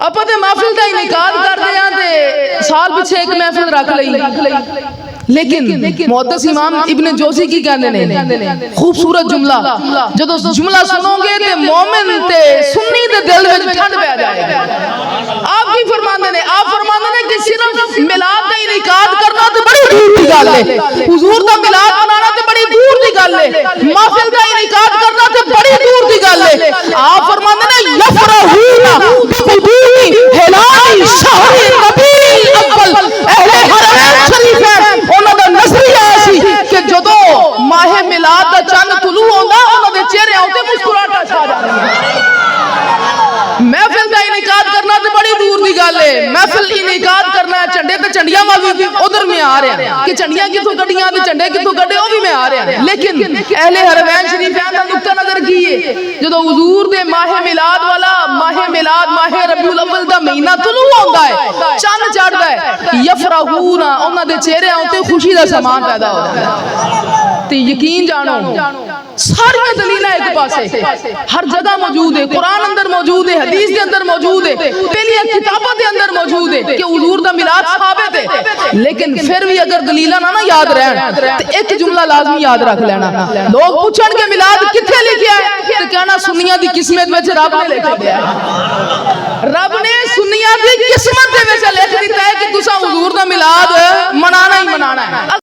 ਆਪਾਂ ਤੇ महफिल ਦਾ ਇਨਕਾਦ ਕਰਦੇ ਆ ਤੇ ਸਾਲ ਪਿੱਛੇ ਇੱਕ महफिल ਰੱਖ ਲਈ लेकिन मुहद्दिस इमाम इब्न जोशी की कहते ने खूबसूरत जुमला जदों जुमला सुनोगे ते मोमिन ते सुन्नी दे दिल विच ठंड पै जाएगी। आप की फरमांदे ने? आप फरमांदे ने कि सिर्फ मिलाद दा इनकाद करना ते बड़ी दूर दी गल है, हुजूर दा मिलाद मनाना ते बड़ी दूर दी गल है, महफिल दा इनकाद करना ते बड़ी दूर दी गल है। आप फरमांदे ने यफरहूना बिकुदूमी हिलाली शहरी रबील अव्वल अहले हरमैन शरीफैन उन्हां दा नज़रिया सी कि जदों माह मिलाद दा चंद तुलू होंदा उन्हां दे चेहरे उत्ते मुस्कुराहट छा जांदी है। महफिल का इनकाद करना तो बड़ी दूर की गल है, महफिल इनकाद करना झंडे तो झंडियां वाली उधर में आ रहा है कि झंडियां कितों कड्डियां ते झंडे कितों कड्डे वो भी में आ रहा है। लेकिन अहले हरमैन शरीफैन दा नुक्ता नजर की है जदों हुजूर दे माह मिलाद वाला माह मिलाद माह रबीउल अव्वल दा महीना तुलू होंदा है, चंद चढ़दा है, यफरहूना उन्हां दे चेहरे उत्ते खुशी दा समान पैदा होता है। ते यकीन जानो सारी दलील एक पासे हर जगह मौजूद है, कुरान अंदर मौजूद है, हदीस के अंदर मौजूद है, पहली किताबों के अंदर मौजूद है कि हुजूर दा मिलाद साबित है। लेकिन फिर भी अगर दलील ना याद रहन तो एक जुमला लाजमी याद रख लेना। लोग पूछण के मिलाद किथे लिखा है तो कहना सुन्नियां दी किस्मत विच रब ने लिख दिया है। रब ने सुन्नियां दी किस्मत दे विच लिख दिता है कि तुसां हुजूर दा मिलाद मनाना ही मनाना है।